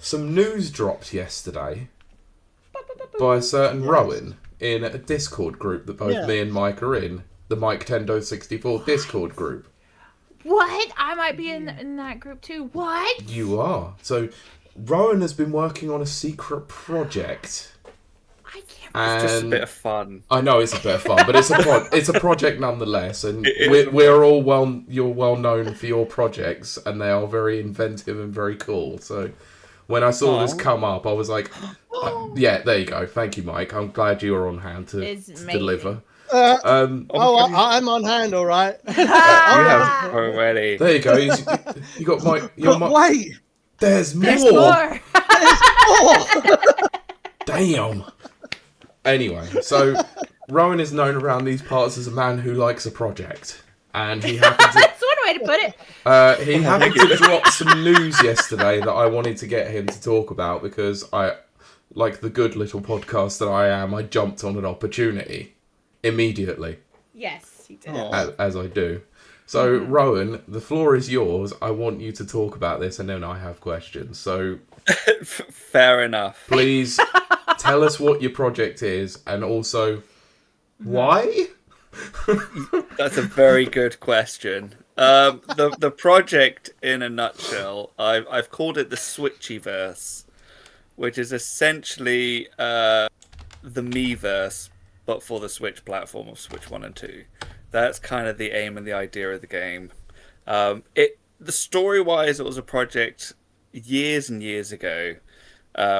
some news dropped yesterday by a certain Rowan in a Discord group that both me and Mike are in, the Mike Tendo 64 Discord group. What? I might be in that group too. What? You are. So, Rowan has been working on a secret project. I can't. And It's just a bit of fun. I know it's a bit of fun, but it's a project nonetheless, and you're well known for your projects, and they are very inventive and very cool. So when I saw this come up, I was like, yeah, there you go. Thank you, Mike. I'm glad you were on hand to deliver. I'm on hand, all right. You have already. There you go. You got Mike. Wait, there's more. There's more. Damn. Anyway, so Rowan is known around these parts as a man who likes a project, and he happened to. That's one way to put it. He happened to drop some news yesterday that I wanted to get him to talk about because I, like the good little podcast that I am, I jumped on an opportunity immediately. Yes, he did. As I do. So, Rowan, the floor is yours. I want you to talk about this, and then I have questions. So, fair enough. Please tell us what your project is, and also why. That's a very good question. The project, in a nutshell, I've called it the Switchiverse, which is essentially the Miiverse, but for the Switch platform of Switch 1 and 2. That's kind of the aim and the idea of the game. The story-wise, it was a project years and years ago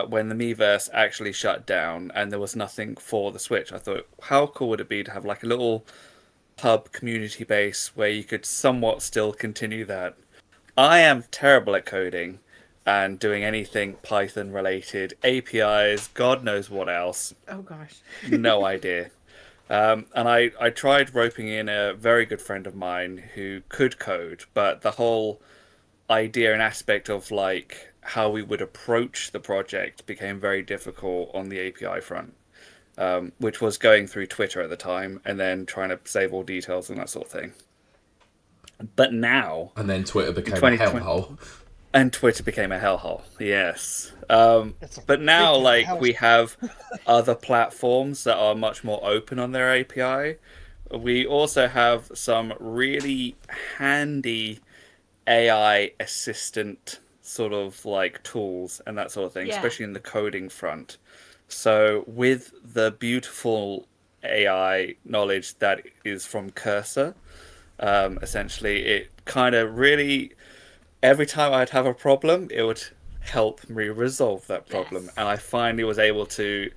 when the Miiverse actually shut down and there was nothing for the Switch. I thought, how cool would it be to have like a little hub community base where you could somewhat still continue that. I am terrible at coding and doing anything Python related, APIs, God knows what else. Oh gosh. No idea. And I tried roping in a very good friend of mine who could code, but the whole idea and aspect of like how we would approach the project became very difficult on the API front, which was going through Twitter at the time and then trying to save all details and that sort of thing. But now... And then Twitter became a hellhole. And Twitter became a hellhole, yes. But now, like, we have other platforms that are much more open on their API. We also have some really handy AI assistant sort of like tools and that sort of thing, especially in the coding front. So with the beautiful AI knowledge that is from Cursor, essentially it kind of really... Every time I'd have a problem, it would help me resolve that problem. Yes. And I finally was able to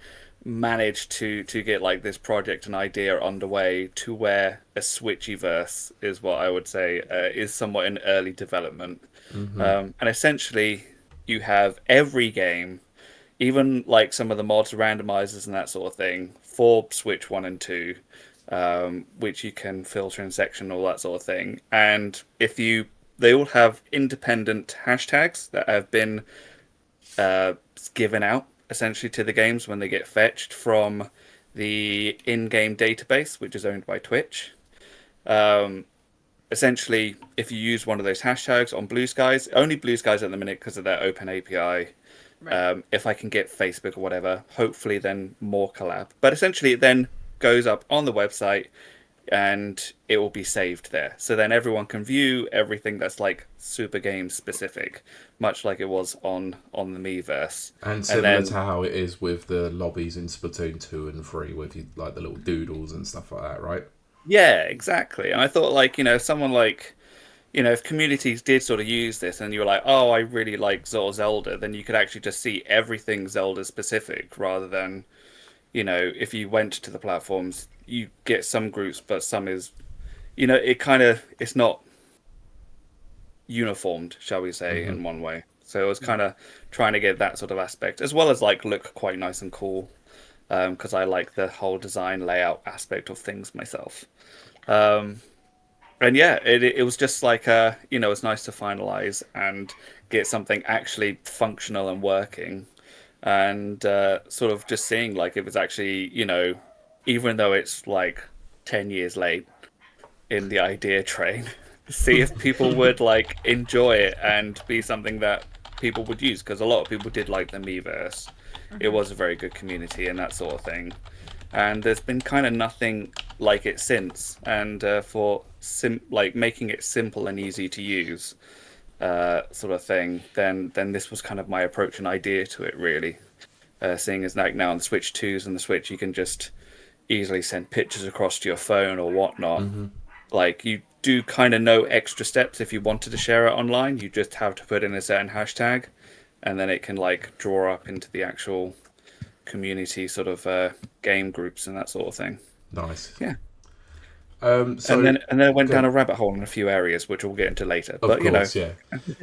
manage to get like this project and idea underway to where a Switchiverse is what I would say is somewhat in early development. Mm-hmm. And essentially, you have every game, even like some of the mods, randomizers and that sort of thing, for Switch 1 and 2, which you can filter and section, all that sort of thing. And if you... They all have independent hashtags that have been given out, essentially, to the games when they get fetched from the in-game database, which is owned by Twitch. Essentially, if you use one of those hashtags on Blue Skies, only Blue Skies at the minute because of their open API. Right. If I can get Facebook or whatever, hopefully then more collab. But essentially, it then goes up on the website, and it will be saved there. So then everyone can view everything that's like super game specific, much like it was on the Miiverse. And similar to how it is with the lobbies in Splatoon 2 and 3 with you, like the little doodles and stuff like that, right? Yeah, exactly. And I thought like, someone like, if communities did sort of use this and you were like, oh, I really like Zelda, then you could actually just see everything Zelda specific rather than, if you went to the platforms, you get some groups, but some is, it's not uniformed, shall we say, in one way. So it was kind of trying to get that sort of aspect, as well as like look quite nice and cool, because I like the whole design layout aspect of things myself. And yeah, it was just like, it's nice to finalize and get something actually functional and working. And sort of just seeing like if it's actually, even though it's like 10 years late in the idea train, see if people would like enjoy it and be something that people would use, because a lot of people did like the Miiverse. It was a very good community and that sort of thing. And there's been kind of nothing like it since. And for making it simple and easy to use, sort of thing, then this was kind of my approach and idea to it, really. Seeing as like now on the Switch 2s and the Switch, you can just easily send pictures across to your phone or whatnot. Like, you do kind of no extra steps if you wanted to share it online. You just have to put in a certain hashtag, and then it can like draw up into the actual community sort of game groups and that sort of thing. Nice. Yeah. So, and then it went down a rabbit hole in a few areas, which we'll get into later. Of course, yeah.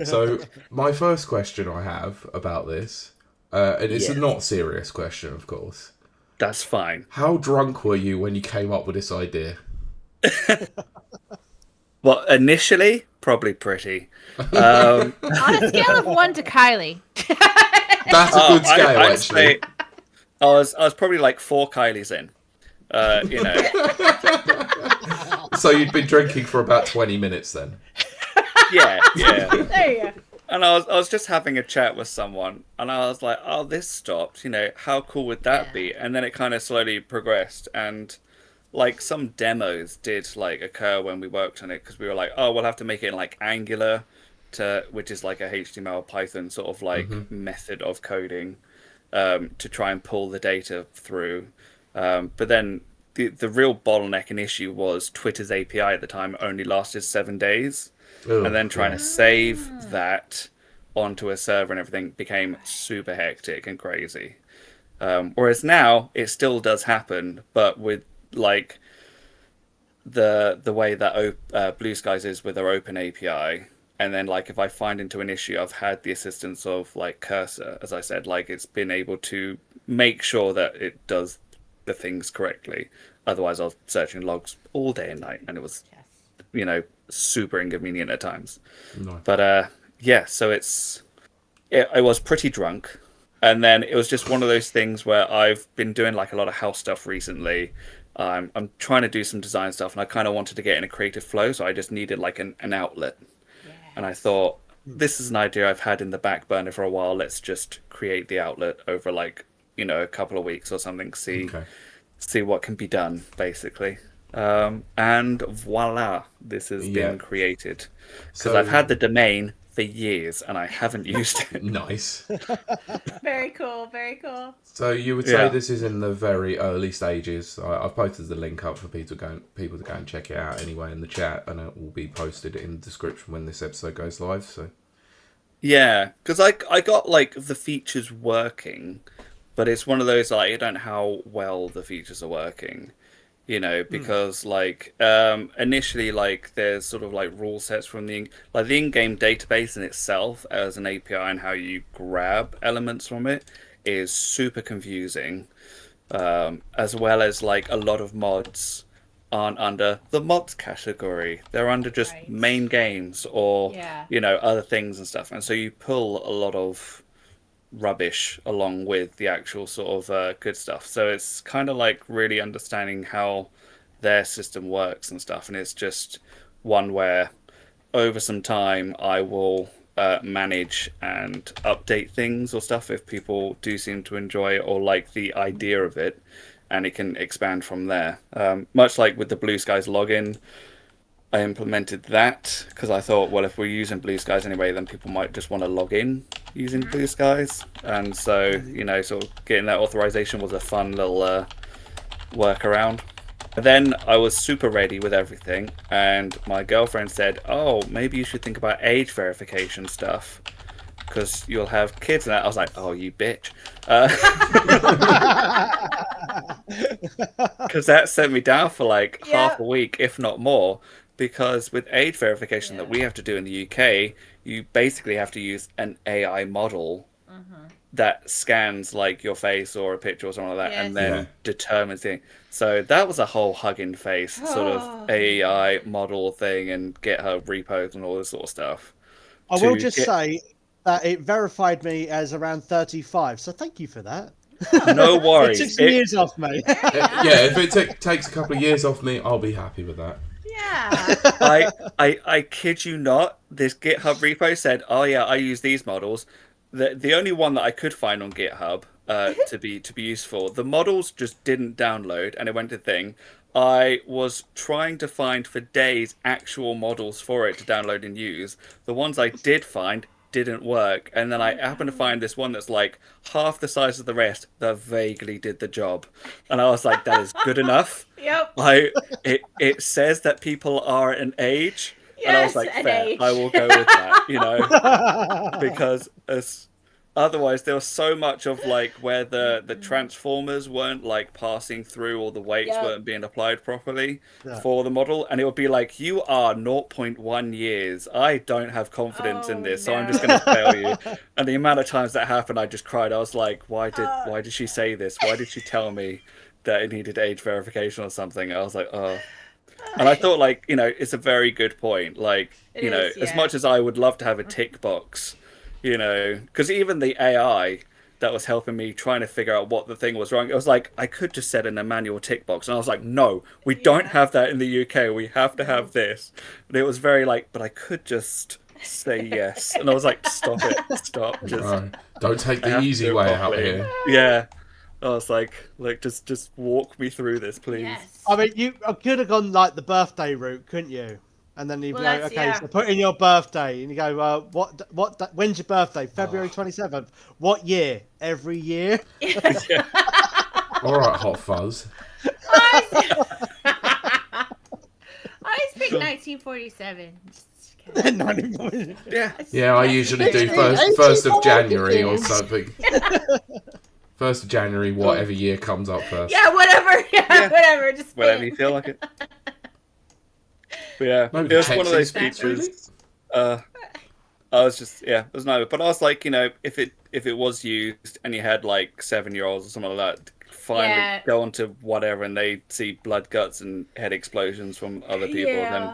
So my first question I have about this, and it's a not serious question, of course. That's fine. How drunk were you when you came up with this idea? Well, initially, probably pretty. On a scale of 1 to Kylie. That's a good scale, I'd actually. say I was probably like 4 Kylies in. You know. So you'd been drinking for about 20 minutes then? Yeah. There you go. And I was just having a chat with someone, and I was like, "Oh, this stopped. You know, how cool would that be?" And then it kind of slowly progressed, and like some demos did like occur when we worked on it, because we were like, "Oh, we'll have to make it in like Angular, which is like a HTML Python sort of like method of coding, to try and pull the data through." But then the real bottleneck and issue was Twitter's API at the time only lasted 7 days. And then trying to save that onto a server and everything became super hectic and crazy. Whereas now it still does happen, but with like the way that Blue Skies is with their open API, and then like if I find into an issue, I've had the assistance of like Cursor, as I said, like it's been able to make sure that it does the things correctly. Otherwise, I was searching logs all day and night, and it was, you know, super inconvenient at times. No. But so I was pretty drunk, and then it was just one of those things where I've been doing like a lot of house stuff recently. I'm trying to do some design stuff, and I kind of wanted to get in a creative flow, so I just needed like an outlet. And I thought, this is an idea I've had in the back burner for a while. Let's just create the outlet over like, you know, a couple of weeks or something. See what can be done, basically. And voila, this has been created. Because I've had the domain for years and I haven't used it. Nice. Very cool, very cool. So you would say this is in the very early stages. I've posted the link up for people to go and check it out anyway in the chat, and it will be posted in the description when this episode goes live. So yeah, because I got like the features working, but it's one of those like I don't know how well the features are working. You know, because like initially, like there's sort of like rule sets from the in-game database in itself as an API, and how you grab elements from it is super confusing, as well as like a lot of mods aren't under the mods category. They're under just main games or you know, other things and stuff, and so you pull a lot of rubbish along with the actual sort of good stuff. So it's kind of like really understanding how their system works and stuff, and it's just one where over some time I will manage and update things or stuff if people do seem to enjoy it or like the idea of it, and it can expand from there. Much like with the Blue Skies login, I implemented that because I thought, well, if we're using Blue Skies anyway, then people might just want to log in using Blue Skies. And so, you know, sort of getting that authorization was a fun little workaround. Then I was super ready with everything, and my girlfriend said, oh, maybe you should think about age verification stuff because you'll have kids. And I was like, oh, you bitch. Because that sent me down for like half a week, if not more. Because with age verification that we have to do in the UK, you basically have to use an AI model that scans like your face or a picture or something like that, and then determines the thing. So that was a whole Hugging Face sort of AI model thing, and GitHub repos and all this sort of stuff. I will just say that it verified me as around 35, so thank you for that. No worries. It took some years off me. if it takes a couple of years off me, I'll be happy with that. Yeah. I kid you not, this GitHub repo said, oh yeah, I use these models, the only one that I could find on GitHub to be useful. The models just didn't download, and it went to thing. I was trying to find for days actual models for it to download and use. The ones I did find didn't work, and then I happened to find this one that's like half the size of the rest that vaguely did the job, and I was like, that is good enough. Yep. It says that people are an age, and I was like, fair, age. I will go with that, you know, because otherwise there was so much of like where the transformers weren't like passing through, or the weights weren't being applied properly for the model, and it would be like, you are 0.1 years, I don't have confidence in this, so I'm just going to fail you. And the amount of times that happened, I just cried. I was like, why did she say this? Why did she tell me that it needed age verification or something? I was like, oh. And I thought, like, you know, it's a very good point, like, you know, as much as I would love to have a tick box, you know, because even the AI that was helping me trying to figure out what the thing was wrong, it was like, I could just set in a manual tick box. And I was like, no, we don't have that in the UK. We have to have this. And it was very like, but I could just say yes. And I was like, stop it. Stop. Just don't take the easy way out here. Yeah. I was like, look, just walk me through this, please. Yes. I mean, you could have gone like the birthday route, couldn't you? And then you go, okay, so put in your birthday, and you go, when's your birthday? February 27th. What year? Every year? All right, Hot Fuzz. I always pick 1947. Yeah, I usually do first of January or something. 1st of January, whatever year comes up first. Yeah, whatever. Yeah, whatever. Just whatever you feel like it. But yeah, it was one of those features. I was just, it was no. But I was like, you know, if it was used and you had like 7-year-olds or something like that, finally go on to whatever, and they see blood, guts, and head explosions from other people, then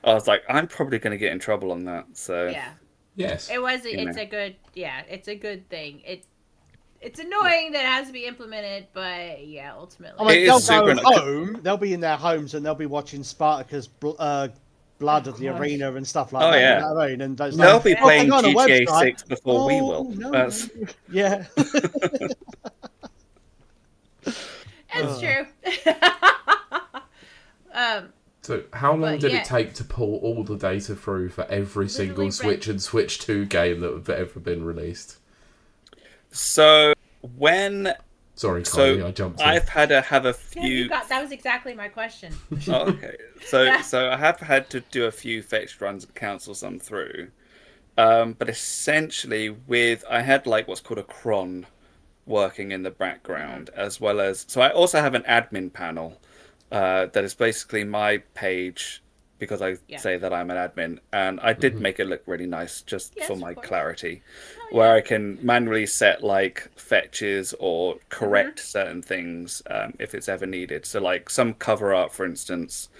I was like, I'm probably going to get in trouble on that. So yes, it was. It's a good. Yeah, it's a good thing. It's annoying that it has to be implemented, but yeah, ultimately. I mean, they'll go home. They'll be in their homes and they'll be watching Spartacus Blood of the Arena and stuff like that. Yeah. You know what I mean? And they'll be playing GTA 6 before we will. No. Yeah. It's true. So how long did it take to pull all the data through for every single Switch and Switch 2 game that have ever been released? So when... Sorry, Kylie, I jumped in. I've had to have a few... that was exactly my question. Oh, okay. So I have had to do a few fetch runs and cancel some through. But essentially I had like what's called a cron working in the background, as well as... So I also have an admin panel that is basically my page, because I say that I'm an admin, and I did make it look really nice just for my clarity, where I can manually set like fetches or correct certain things if it's ever needed. So like some cover art, for instance,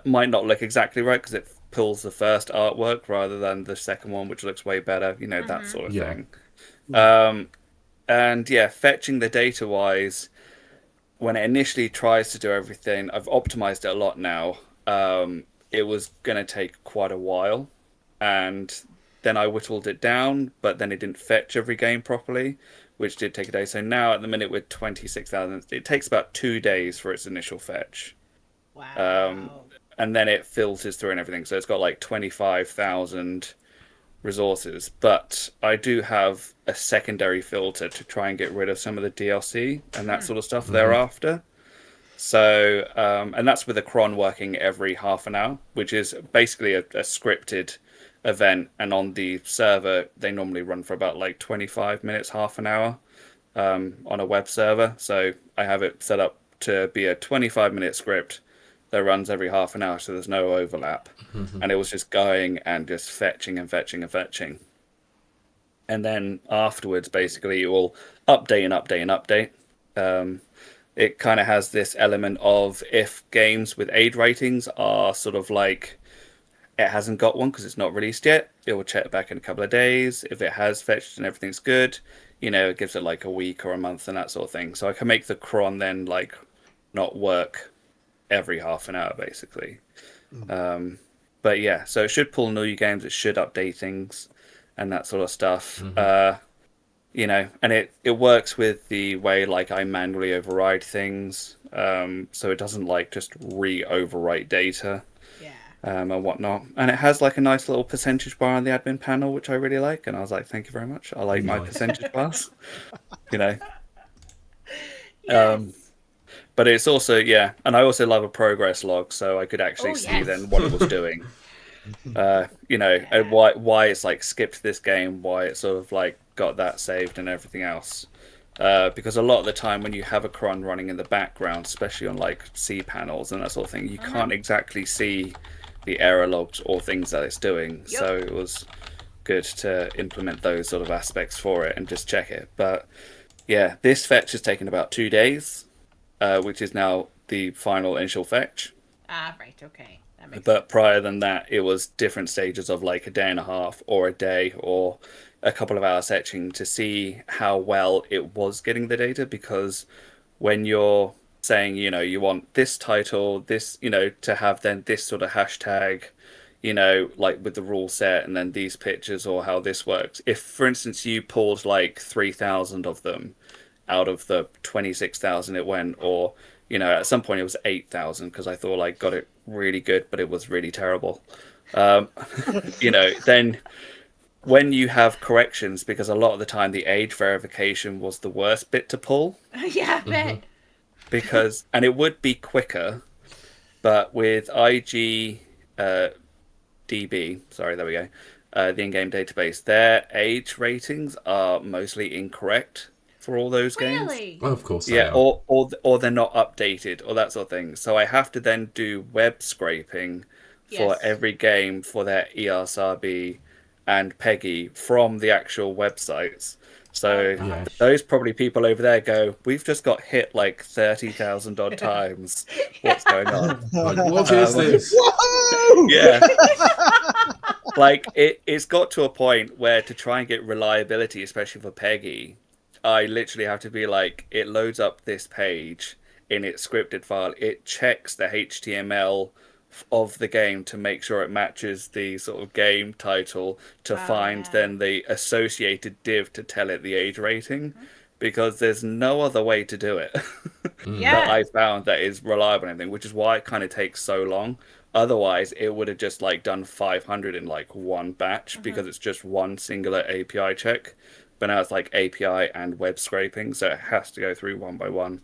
might not look exactly right because it pulls the first artwork rather than the second one, which looks way better, you know, that sort of thing. And fetching the data wise, when it initially tries to do everything, I've optimized it a lot now. It was going to take quite a while, and then I whittled it down, but then it didn't fetch every game properly, which did take a day. So now at the minute with 26,000, it takes about 2 days for its initial fetch. Wow. And then it filters through and everything. So it's got like 25,000 resources, but I do have a secondary filter to try and get rid of some of the DLC and that sort of stuff thereafter. So, and that's with a cron working every half an hour, which is basically a scripted event. And on the server, they normally run for about like 25 minutes, half an hour on a web server. So I have it set up to be a 25-minute script that runs every half an hour, so there's no overlap. And it was just going and just fetching and fetching and fetching. And then afterwards, basically, it will update and update and update. It kind of has this element of if games with age ratings are sort of like, it hasn't got one because it's not released yet, it will check back in a couple of days. If it has fetched and everything's good, you know, it gives it like a week or a month and that sort of thing. So I can make the cron then like not work every half an hour, basically. But yeah, so it should pull new games, it should update things and that sort of stuff. and it works with the way like I manually override things, so it doesn't like just re-overwrite data. And whatnot. And it has like a nice little percentage bar on the admin panel, which I really like. And I was like, thank you very much. I like my percentage bars, Yes. But it's also, and I also love a progress log, so I could actually see then what it was doing. And why it's like skipped this game, why it sort of like got that saved and everything else. Because a lot of the time when you have a cron running in the background, especially on like C panels and that sort of thing, you can't exactly see the error logs or things that it's doing. So it was good to implement those sort of aspects for it and just check it. But yeah, this fetch has taken about 2 days, which is now the final initial fetch. Right, okay. That makes But sense. prior than that, it was different stages of like a day and a half or a day or a couple of hours fetching to see how well it was getting the data. Because when you're saying, you want this title, this, to have then this sort of hashtag, like with the rule set and then these pictures or how this works. If, for instance, you pulled like 3,000 of them out of the 26,000 it went, or, at some point it was 8,000 because I thought I got it really good, but it was really terrible. Then when you have corrections, because a lot of the time the age verification was the worst bit to pull. Yeah, I bet. And it would be quicker, but with DB, sorry, there we go, the in-game database, their age ratings are mostly incorrect for all those games. Really? Well, of course. Yeah, or they're not updated or that sort of thing. So I have to then do web scraping for every game for their ESRB and PEGI from the actual websites. So those probably people over there go, we've just got hit like 30,000 odd times. What's going on? Like, what is this? Whoa! Yeah. Like it's got to a point where to try and get reliability, especially for PEGI, I literally have to be like, it loads up this page in its scripted file. It checks the HTML of the game to make sure it matches the sort of game title to find then the associated div to tell it the age rating, because there's no other way to do it that I found that is reliable and everything, which is why it kind of takes so long. Otherwise it would have just like done 500 in like one batch because it's just one singular API check, but now it's like API and web scraping, so it has to go through one by one.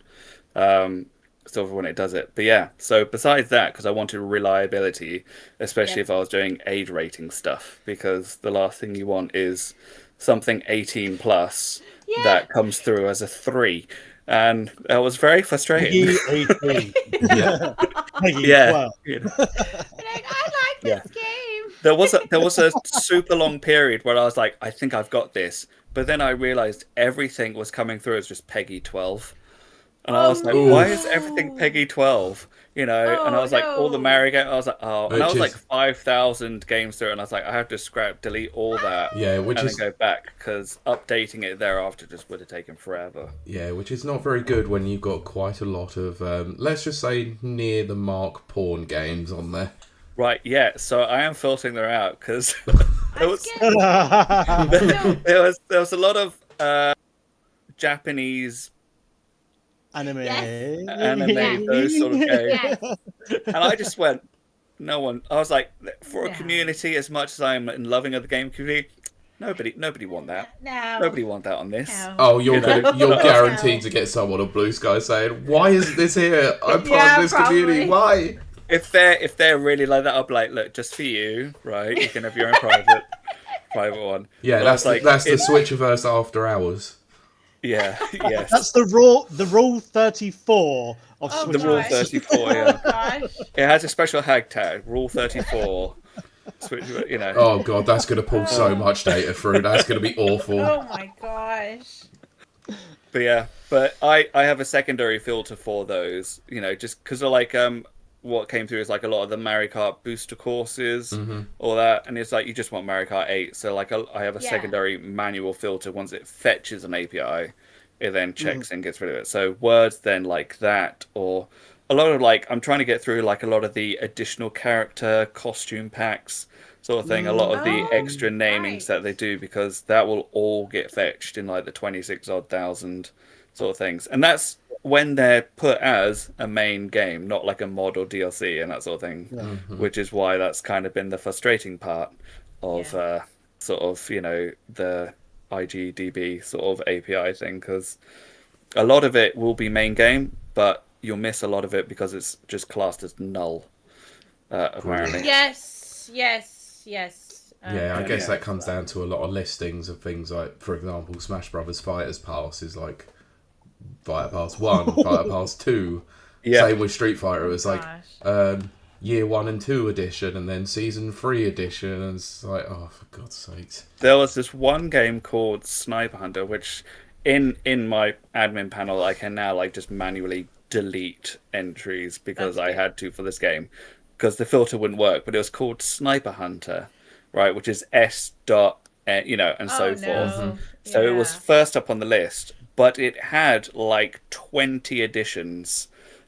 Sort of when it does it. But yeah, so besides that, because I wanted reliability, especially if I was doing age rating stuff, because the last thing you want is something 18 plus that comes through as a 3, and that was very frustrating. Yeah. Like, I like this game. There was a super long period where I was like, I think I've got this, but then I realized everything was coming through as just PEGI 12. And I was like, why is everything PEGI 12? And I was like, all the Mario games, I was like, and I was like 5,000 games through, and I was like, I have to delete all that, and then go back, because updating it thereafter just would have taken forever. Yeah, which is not very good when you've got quite a lot of, let's just say, near the mark porn games on there. Right, yeah, so I am filtering them out, because there was a lot of Japanese anime, those sort of games. And I just went, no one. I was like, for a community, as much as I'm loving of the game community, nobody want that. No. Nobody want that on this. No. Oh, you're guaranteed to get someone on Blue Sky saying, "Why isn't this here? I'm part of this community. Why?" If they're really like that, I'll be like, look, just for you, right? You can have your own private one. Yeah, but that's the Switchiverse after hours. Yeah, yes. That's the rule 34 of Switchiverse. The rule 34, yeah. Oh, gosh. It has a special hashtag, rule 34. Oh god, that's going to pull so much data through. That's going to be awful. Oh my gosh. But I have a secondary filter for those, just because like what came through is like a lot of the Mario Kart booster courses, all that, and it's like you just want Mario Kart 8, so like I have a secondary manual filter. Once it fetches an API, it then checks and gets rid of it. So words then like that, or a lot of like I'm trying to get through like a lot of the additional character costume packs. sort of thing. A lot of the extra namings right. that they do, because that will all get fetched in like the 26,000 sort of things, and that's when they're put as a main game, not like a mod or DLC and that sort of thing. Which is why that's kind of been the frustrating part of sort of the IGDB sort of API thing, because a lot of it will be main game, but you'll miss a lot of it because it's just classed as null. Apparently. Yes. Yeah, I guess that comes down to a lot of listings of things like, for example, Smash Brothers Fighters Pass is like Fighter Pass 1, Fighter Pass 2. Yeah. Same with Street Fighter. It was like Year 1 and 2 edition, and then Season 3 edition, and it's like, oh, for God's sakes. There was this one game called Sniper Hunter, which in my admin panel, I can now like just manually delete entries because I had to for this game, because the filter wouldn't work. But it was called Sniper Hunter, right, which is S dot, and so forth. So it was first up on the list, but it had like 20 editions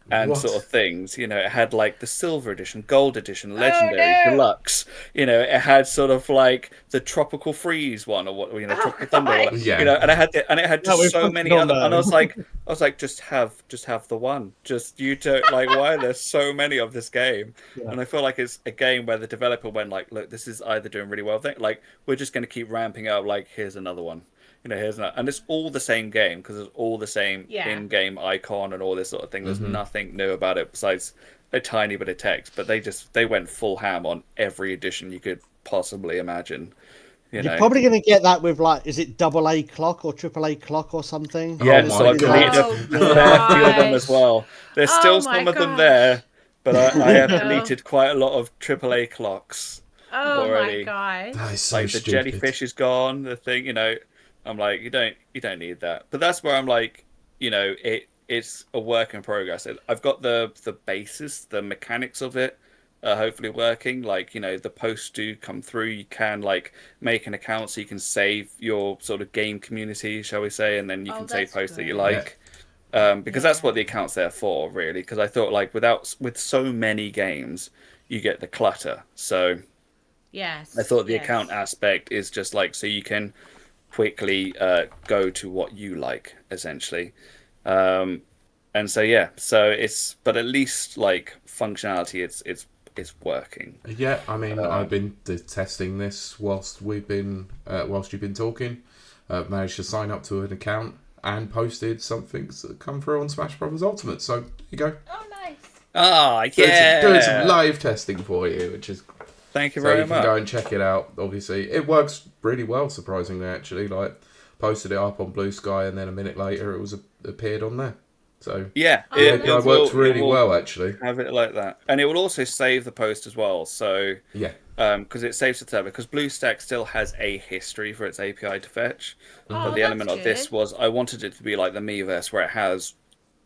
and sort of things. It had like the silver edition, gold edition, legendary, deluxe. It had sort of like the tropical freeze one, or what, tropical thunder. And it had just so many other. And I was like, just have the one. Just you don't like, why are there so many of this game? And I feel like it's a game where the developer went like, look, this is either doing really well, like we're just going to keep ramping up. Like, here's another one. Here's that, and it's all the same game because it's all the same in-game icon and all this sort of thing. There's nothing new about it besides a tiny bit of text, but they went full ham on every edition you could possibly imagine. You're probably going to get that with like, is it AA clock or AAA clock or something? Yeah, so I deleted a few of them as well. There's still some of them there, but I have deleted quite a lot of AAA clocks already. My god! That is so like stupid. The jellyfish is gone. The thing, I'm like, you don't need that. But that's where I'm like, it's a work in progress. I've got the basis, the mechanics of it, hopefully working. Like, the posts do come through. You can like make an account so you can save your sort of game community, shall we say, and then you can save posts that you like. Because that's what the account's there for, really. Because I thought like with so many games, you get the clutter. So I thought the account aspect is just like so you can quickly go to what you like, essentially. And so but at least like functionality, it's working. Yeah, I mean, I've been testing this whilst you've been talking. I've managed to sign up to an account and posted some things that come through on Smash Brothers Ultimate. So there you go. Oh, nice. Ah, yeah. Doing some live testing for you, which is. Thank you very much. So you can go and check it out. Obviously, it works really well. Surprisingly, actually, like posted it up on Blue Sky, and then a minute later, it was appeared on there. So it works really well, actually. Have it like that, and it will also save the post as well. So because it saves the server. Because BlueStack still has a history for its API to fetch, but the element of this was I wanted it to be like the Miiverse, where it has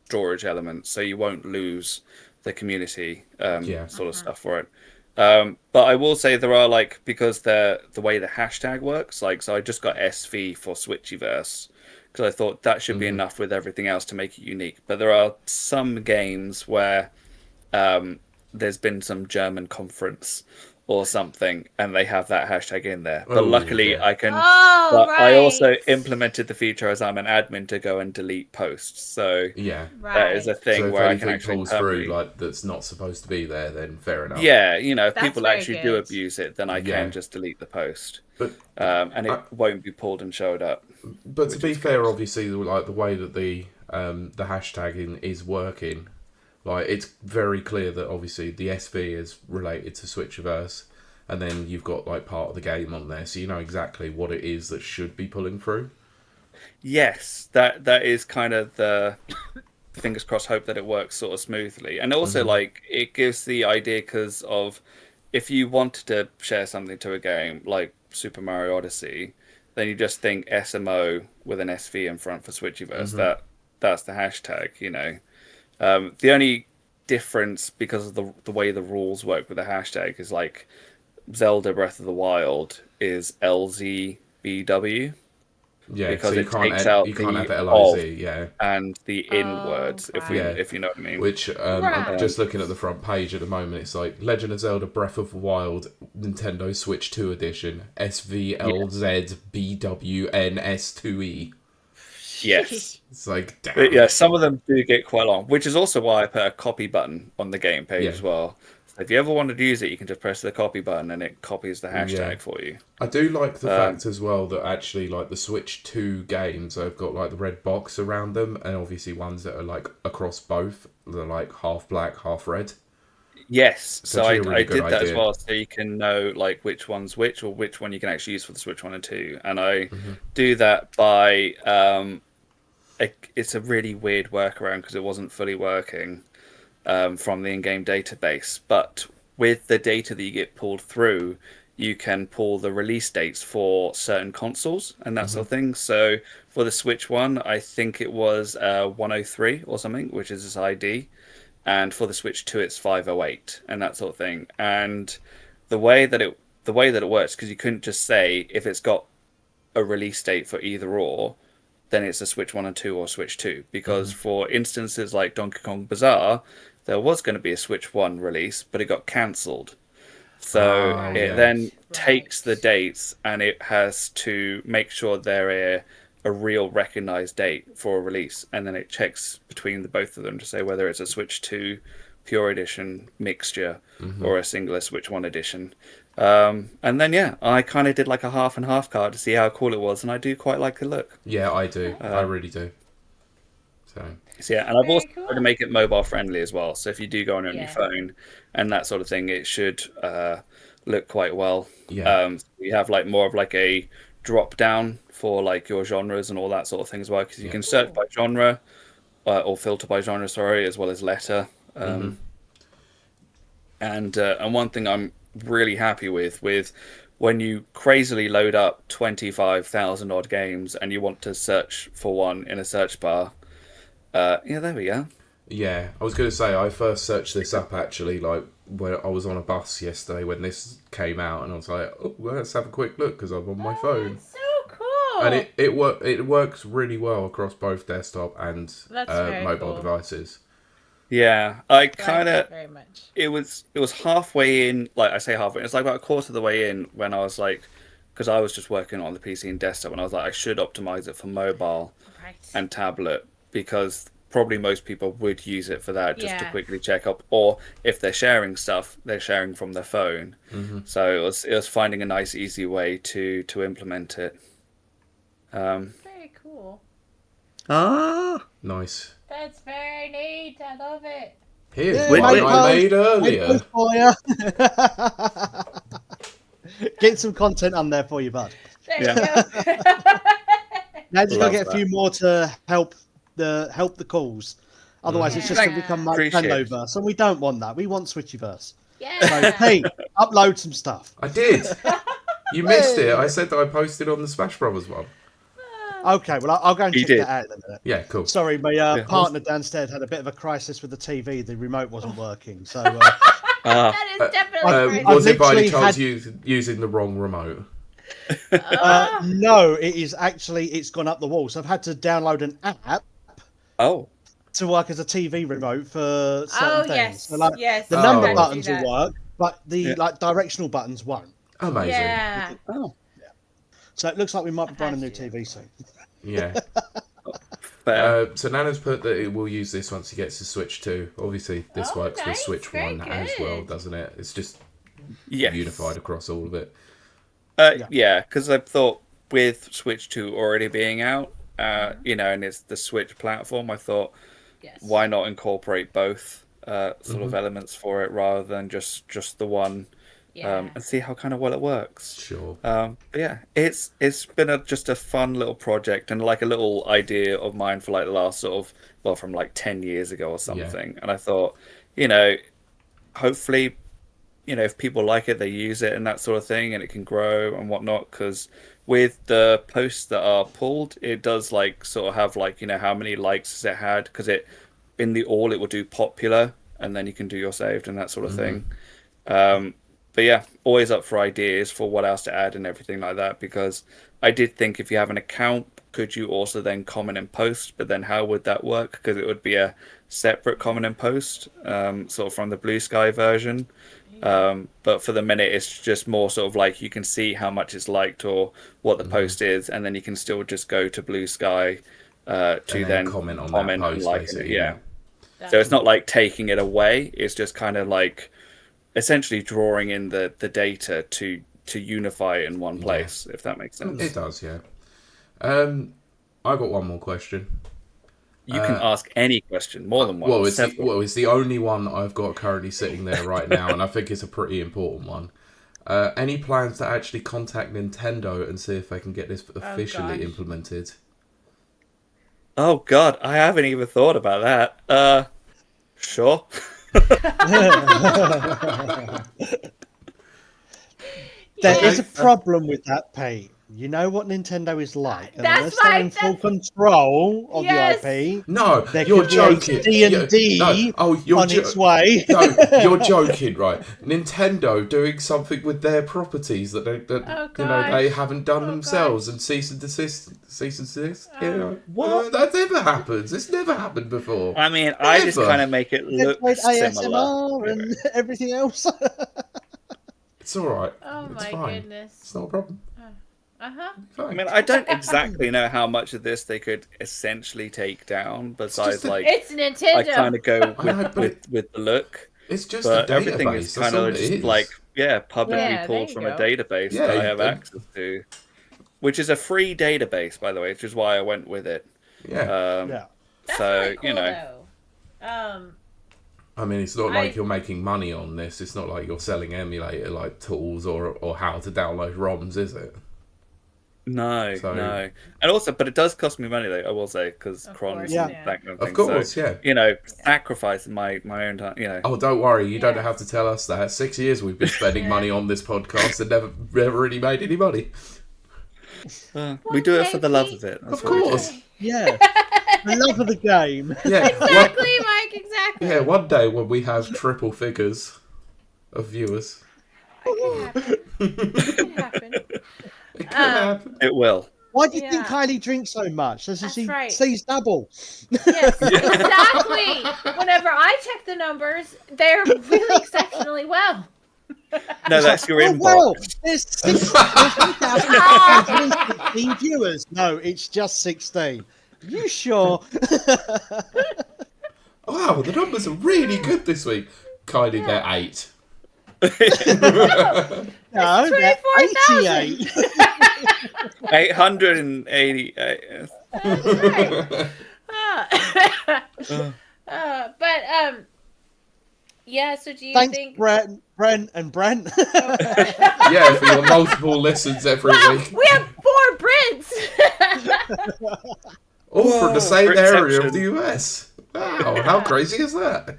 storage elements, so you won't lose the community sort of stuff for it. But I will say there are like, because the way the hashtag works, like, so I just got SV for Switchiverse because I thought that should be enough with everything else to make it unique. But there are some games where there's been some German conference or something, and they have that hashtag in there. But luckily, I can. I also implemented the feature as I'm an admin to go and delete posts. So that is a thing where I can actually pulls through like that's not supposed to be there. Then fair enough. Yeah, if people actually do abuse it, then I can just delete the post. But and it won't be pulled and showed up. But to be fair, obviously, like the way that the hashtagging is working. Like, it's very clear that, obviously, the SV is related to Switchiverse, and then you've got, like, part of the game on there, so you know exactly what it is that should be pulling through. Yes, that is kind of the fingers crossed hope that it works sort of smoothly. And also, like, it gives the idea because of if you wanted to share something to a game, like Super Mario Odyssey, then you just think SMO with an SV in front for Switchiverse. That's the hashtag, The only difference, because of the way the rules work with the hashtag, is like Zelda Breath of the Wild is LZBW. Yeah, because so it takes out you the can't have of LIZ, yeah. and the in words, if you know what I mean. Which I'm just looking at the front page at the moment. It's like Legend of Zelda: Breath of the Wild, Nintendo Switch 2 edition, SVLZBWNS2E. Yes. It's like, damn. But yeah, some of them do get quite long, which is also why I put a copy button on the game page as well. So if you ever wanted to use it, you can just press the copy button and it copies the hashtag for you. I do like the fact as well that actually, like, the Switch 2 games have got, like, the red box around them, and obviously ones that are, like, across both. They're, like, half black, half red. Yes, so I did that idea as well, so you can know, like, which one's which, or which one you can actually use for the Switch 1 and 2. And I do that by... it's a really weird workaround because it wasn't fully working from the in-game database. But with the data that you get pulled through, you can pull the release dates for certain consoles and that sort of thing. So for the Switch 1, I think it was 103 or something, which is its ID. And for the Switch 2, it's 508 and that sort of thing. And the way that it works, because you couldn't just say if it's got a release date for either or, then it's a Switch 1 and 2 or Switch 2. Because for instances like Donkey Kong Bazaar, there was going to be a Switch 1 release, but it got cancelled. So it then takes the dates and it has to make sure they're a real recognized date for a release. And then it checks between the both of them to say whether it's a Switch 2 Pure Edition mixture or a singular Switch 1 edition. And then, I kind of did like a half and half card to see how cool it was, and I do quite like the look. Yeah, I do. I really do. So yeah, and I've also tried to make it mobile friendly as well. So if you do go on your phone and that sort of thing, it should look quite well. Yeah. You have like more of like a drop down for like your genres and all that sort of thing as well, because you can search by genre or filter by genre, sorry, as well as letter. And one thing I'm really happy with when you crazily load up 25,000 odd games and you want to search for one in a search bar, there we go. Yeah, I was going to say, I first searched this up actually, like, when I was on a bus yesterday when this came out, and I was like, oh, well, let's have a quick look, because I'm on my phone. That's so cool! And it works really well across both desktop and mobile devices. Yeah, I kind of... very much. It was halfway in, like I say halfway, it's like about a quarter of the way in when I was like, because I was just working on the PC and desktop, and I was like, I should optimize it for mobile and tablet, because probably most people would use it for that, just to quickly check up, or if they're sharing stuff, they're sharing from their phone. So it was finding a nice, easy way to implement it. Very cool. Nice. That's very neat. I love it. Here's one I made earlier. Get some content on there for you, bud. There you go. Now just gotta get a few more to help the calls. Otherwise, it's just going to become like Nintendoverse, and we don't want that. We want Switchiverse. Yeah. So, Pete, upload some stuff. I did. You missed it. I said that I posted on the Smash Brothers one. Okay, well, I'll go and check that out in a minute. Yeah, cool. Sorry, my partner downstairs had a bit of a crisis with the TV. The remote wasn't working, so... that is definitely was it by any chance using the wrong remote? No, it is actually... It's gone up the wall, so I've had to download an app to work as a TV remote for certain things. So, like, the number buttons will work, but the directional buttons won't. Amazing. Yeah. So it looks like we might be buying a new TV soon. Yeah. So Nana's put that it will use this once he gets his Switch 2. Obviously, this works with Switch 1 as well, doesn't it? It's just unified across all of it. Yeah, because I thought with Switch 2 already being out, and it's the Switch platform, I thought, why not incorporate both sort of elements for it rather than just the one, and see how kind of well it works. Sure. But yeah, it's been just a fun little project and like a little idea of mine for like the last from like 10 years ago or something. And I thought, hopefully, if people like it, they use it and that sort of thing, and it can grow and whatnot. Because with the posts that are pulled, it does like sort of have like how many likes has it had, because it will do popular, and then you can do your saved and that sort of thing. But yeah, always up for ideas for what else to add and everything like that, because I did think if you have an account could you also then comment in post? But then how would that work? Because it would be a separate comment in post, sort of from the Blue Sky version. But for the minute, it's just more sort of like you can see how much it's liked or what the post is, and then you can still just go to Blue Sky to then comment on that post, and like it. Yeah. So it's not like taking it away. It's just kind of like essentially drawing in the data to unify it in one place, if that makes sense. It does, yeah. I got one more question. You can ask any question, more than one. Well, it's the only one I've got currently sitting there right now, and I think it's a pretty important one. Any plans to actually contact Nintendo and see if they can get this officially implemented? Oh, God, I haven't even thought about that. Sure. There is a problem with that, Pete. You know what Nintendo is like. And unless they're in full control of the IP, you're joking. D&D on its way. No, you're joking, right? Nintendo doing something with their properties that they haven't done themselves, and cease and desist. What? That never happens. It's never happened before. I mean, I just kind of make it look similar. ASMR and everything else. It's all right. Oh it's my fine. goodness. It's not a problem. I mean, I don't exactly know how much of this they could essentially take down. Besides, it's Nintendo. I kind of go with the look. It's just a database. Everything is kind of just like publicly pulled from a database that I have access to, which is a free database, by the way, which is why I went with it. That's so really cool, you know. Though. I mean, it's not like you're making money on this. It's not like you're selling emulator like tools or how to download ROMs, is it? No. And also, but it does cost me money, though, I will say, because crons and that kind of thing. Of course, so, you know, sacrificing my own time, you know. Oh, don't worry, you don't have to tell us that. 6 years we've been spending money on this podcast and never really made any money. We do it for the love of it. Of course. Yeah. The love of the game. Yeah. Exactly, Mike, exactly. Yeah, one day when we have triple figures of viewers. It can happen. It could happen. It will. Why do you think Kylie drinks so much? Does she sees double? Yes, exactly. Whenever I check the numbers, they're really exceptionally well. No, that's your inbox. Well, there's 6,016 viewers. No, it's just 16. You sure? Wow, the numbers are really good this week. Kylie, they're 8. No, they're 88. 888. So do you think... Thanks, Brent and Brent. Yeah, for your multiple listens every week. We have 4 Brents! All from the same area of the US. Wow, how crazy is that?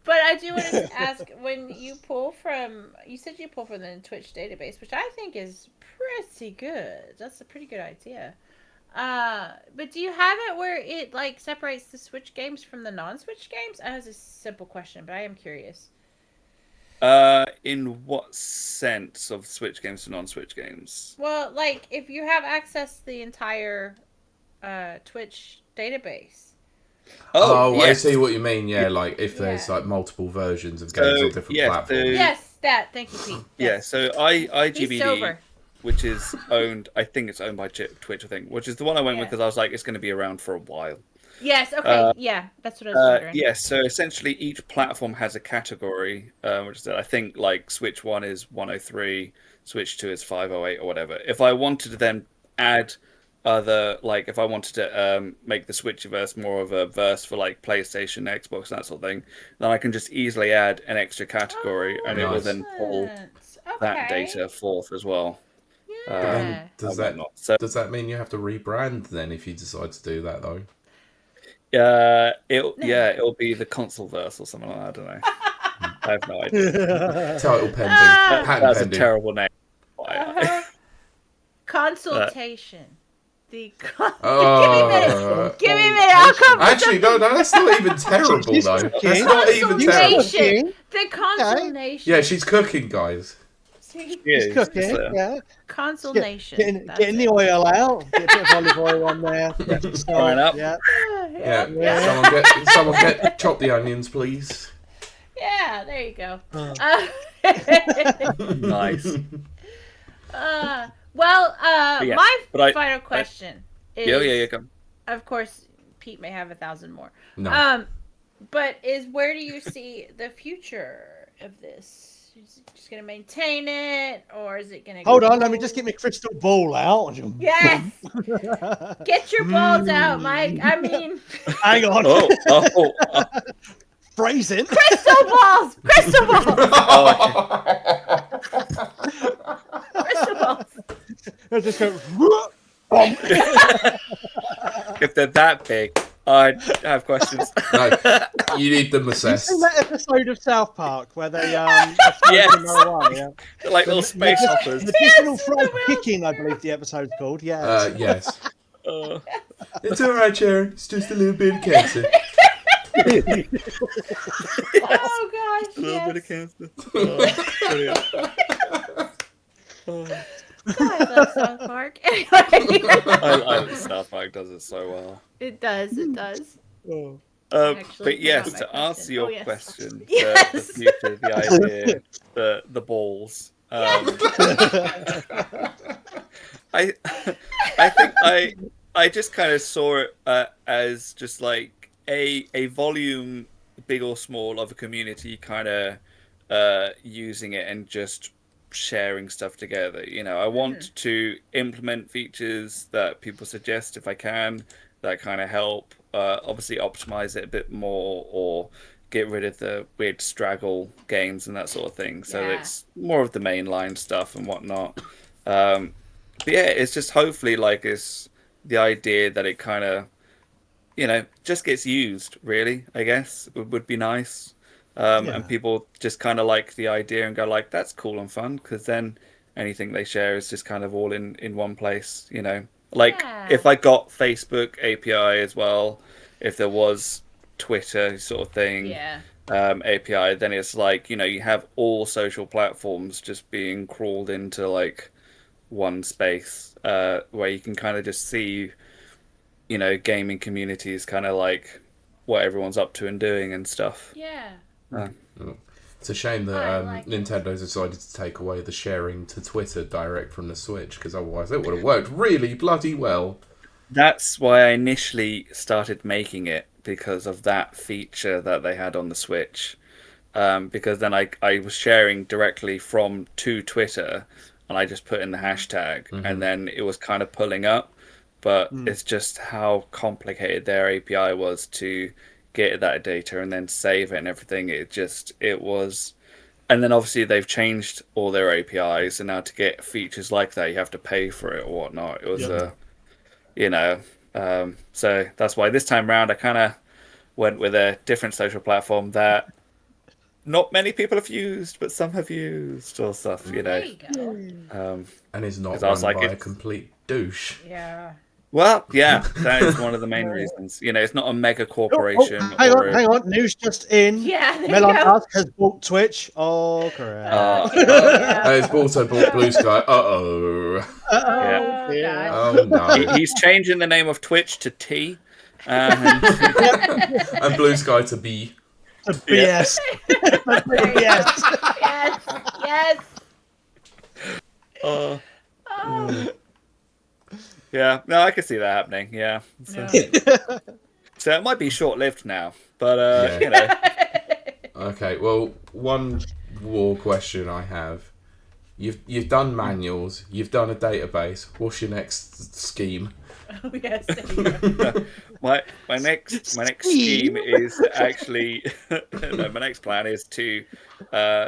But I do want to ask, when you pull from... You said you pull from the Twitch database, which I think is pretty good. That's a pretty good idea. But do you have it where it like separates the Switch games from the non-Switch games? That is a simple question, but I am curious. In what sense of Switch games to non-Switch games? Well, like if you have access to the entire Twitch database. Oh, yes. I see what you mean. Yeah, like if there's like multiple versions of games on different platforms. Yes, that. Thank you, Pete. Yes. Yeah, so IGBD, which is owned, I think it's owned by Twitch, I think, which is the one I went with because I was like, it's going to be around for a while. Yes, okay, that's what I was wondering. Yes, so essentially each platform has a category, which is, I think, like Switch 1 is 103, Switch 2 is 508 or whatever. If I wanted to then add other, like if I wanted to make the Switchiverse more of a verse for like PlayStation, Xbox, that sort of thing, then I can just easily add an extra category and it will then pull that data forth as well. Does that mean you have to rebrand then if you decide to do that though? It'll be the Consoleverse or something like that. I don't know. I have no idea. Title pending. That's a terrible name. Consultation. Give me a minute. Give me a minute. I'll come. Actually, no, that's not even terrible though. That's not even terrible. The consultation. Yeah, she's cooking, guys. It's cooking, yeah. Console Nation. Getting the oil out. Get a bit of olive oil on there. Frying up. Yeah. Someone chop the onions, please. Yeah, there you go. Nice. My final question is... Yeah, come. Of course, Pete may have 1,000 more. No. But where do you see the future of this? Is it just going to maintain it, or is it going to... Hold on, let me just get my crystal ball out. Yes! Get your balls out, Mike. I mean... Hang on. Oh. Phrasing. Crystal balls! Crystal balls! Crystal balls. I'll just go... If they're that big, I have questions. No, you need them assessed. You've seen that episode of South Park where they Yes. marijuana, They're like little space hoppers. Medicinal fried chicken, I believe the episode's called. Yeah. Yes. It's all right, Sharon. It's just a little bit of cancer. Oh gosh! A little bit of cancer. I love South Park. Anyway. I South Park does it so well. It does. But yes, to answer your question, yes. the future, the idea, the balls. I think I just kind of saw it as just like a volume, big or small, of a community kind of using it and just sharing stuff together. I want to implement features that people suggest if I can, that kind of help obviously optimize it a bit more, or get rid of the weird straggle games and that sort of thing, so it's more of the mainline stuff and whatnot. But yeah, it's just hopefully like it's the idea that it kind of just gets used, really, I guess would be nice. And people just kind of like the idea and go like, that's cool and fun, because then anything they share is just kind of all in one place, if I got Facebook API as well, if there was Twitter sort of thing API, then it's like, you have all social platforms just being crawled into like one space where you can kind of just see gaming communities kind of like what everyone's up to and doing and stuff. It's a shame that Nintendo decided to take away the sharing to Twitter direct from the Switch, because otherwise it would have worked really bloody well. That's why I initially started making it, because of that feature that they had on the Switch. Because then I was sharing directly to Twitter, and I just put in the hashtag, and then it was kind of pulling up. But it's just how complicated their API was to get that data and then save it and everything. It was, and then obviously they've changed all their APIs, and now to get features like that you have to pay for it or whatnot. It was so that's why this time around I kind of went with a different social platform that not many people have used, but some have used or stuff. There you go. And is not run by a complete douche. Well, yeah, that is one of the main reasons. It's not a mega corporation. Hang on. News just in. Melon Musk has bought Twitch. Oh, crap. He's also bought Blue Sky. Oh, no. He's changing the name of Twitch to T. And Blue Sky to B. To BS. Yes. Yeah, no, I can see that happening. Yeah. So it might be short-lived now, but Okay, well, one more question I have. You've done manuals, you've done a database. What's your next scheme? Oh yes, there you go. my next scheme is actually my next plan is to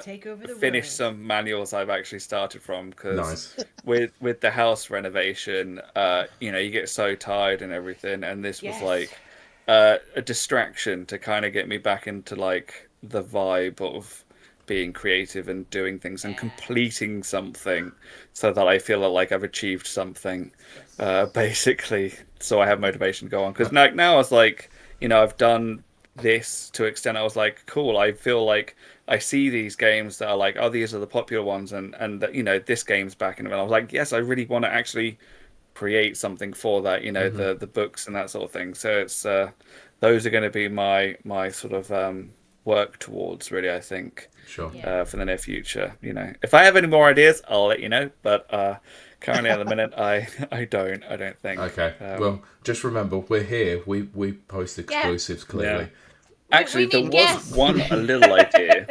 take over the finish world. some manuals I've actually started from, because Nice. with the house renovation, you get so tired and everything, and this was like a distraction to kind of get me back into like the vibe of being creative and doing things and completing something, so that I feel like I've achieved something, basically, so I have motivation to go on. Because now I was like, I've done this to extent. I was like, cool, I feel like I see these games that are like, oh, these are the popular ones, and that, you know, this game's back, and I was like, yes, I really want to actually create something for that, you know, the books and that sort of thing. So it's those are going to be my sort of work towards, really, I think. Sure. For the near future, you know, if I have any more ideas, I'll let you know. But currently, at the minute, I don't think. Okay. Well, just remember, we're here. We post exclusives clearly. Yeah. Actually, there was a little idea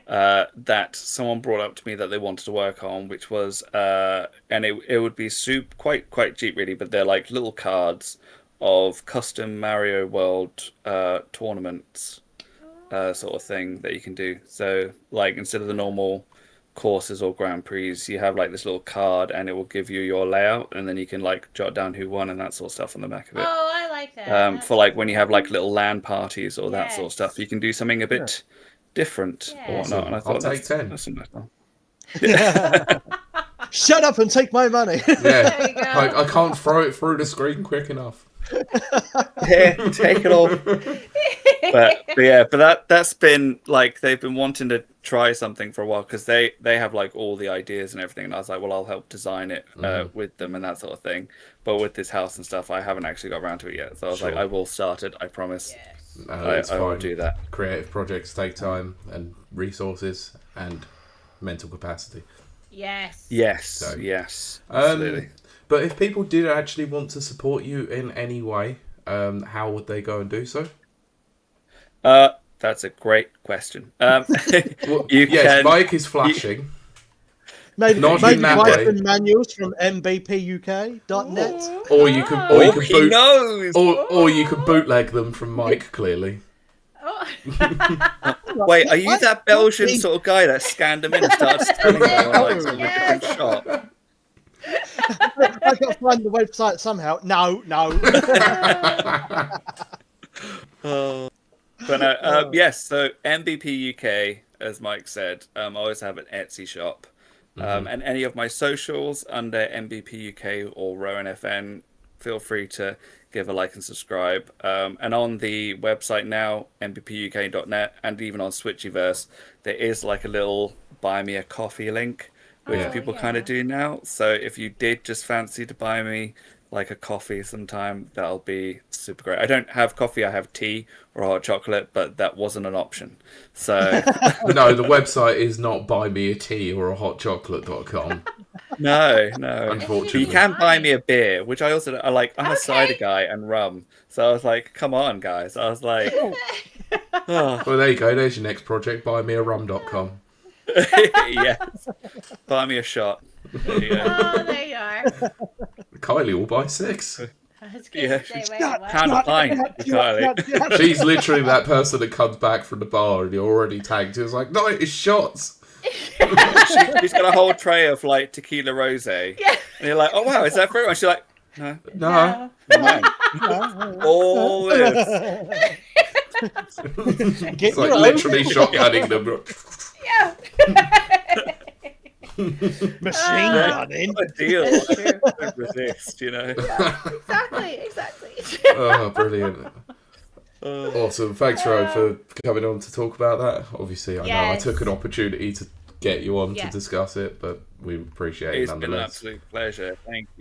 that someone brought up to me that they wanted to work on, which was, and it would be quite cheap, really. But they're like little cards of custom Mario World tournaments. Sort of thing that you can do. So, like, instead of the normal courses or Grand Prix, you have like this little card, and it will give you your layout, and then you can like jot down who won and that sort of stuff on the back of it. Oh, I like that. For like when you have like little LAN parties or that sort of stuff, you can do something a bit different or whatnot. And I thought I'll take 10. That's a nice one. Shut up and take my money. Yeah, I can't throw it through the screen quick enough. Yeah, take it off. But that's been like, they've been wanting to try something for a while, because they have like all the ideas and everything, and I was like, well, I'll help design it with them and that sort of thing. But with this house and stuff, I haven't actually got around to it yet, so I was like, I will start it, I promise. Yes. I will do that. Creative projects take time and resources and mental capacity. Yes. Yes, absolutely. But if people did actually want to support you in any way, how would they go and do so? That's a great question. Well, Mike is flashing. Maybe Not in that way. Manuals from mbpuk.net. Or you could bootleg them from Mike, clearly. Wait, are you that Belgian sort of guy that scanned them in and started selling them on like some different shop? I got to find the website somehow. No. But no, yes. So MVP UK, as Mike said, I always have an Etsy shop, and any of my socials under MVP UK or Rowan FN, feel free to give a like and subscribe. And on the website now, mvpuk.net, and even on Switchiverse, there is like a little buy me a coffee link, which people kind of do now. So if you did just fancy to buy me like a coffee sometime, that'll be super great. I don't have coffee, I have tea or hot chocolate, but that wasn't an option. So no, the website is not buymeatea or a hotchocolate.com. No. Unfortunately. You can buy me a beer, which I also like. I'm a cider guy and rum. So I was like, come on, guys. I was like, Well, there you go. There's your next project, buymearum.com. Yes. Buy me a shot. There you go. Oh, there you are. Kylie will buy 6. Pound a pint, Kylie. She's literally that person that comes back from the bar and you're already tagged. She was like, no, it's shots. She's got a whole tray of like tequila rosé. Yeah. And you're like, oh wow, is that for everyone? She's like, No. All this. It's like literally shotgunning them. Yeah. Machine gunning. What a deal. Don't resist, you know. Exactly. Oh, brilliant. Awesome. Thanks, Rowan, for coming on to talk about that. Obviously, I know I took an opportunity to get you on to discuss it, but we appreciate it nonetheless. It's been an absolute pleasure. Thank you.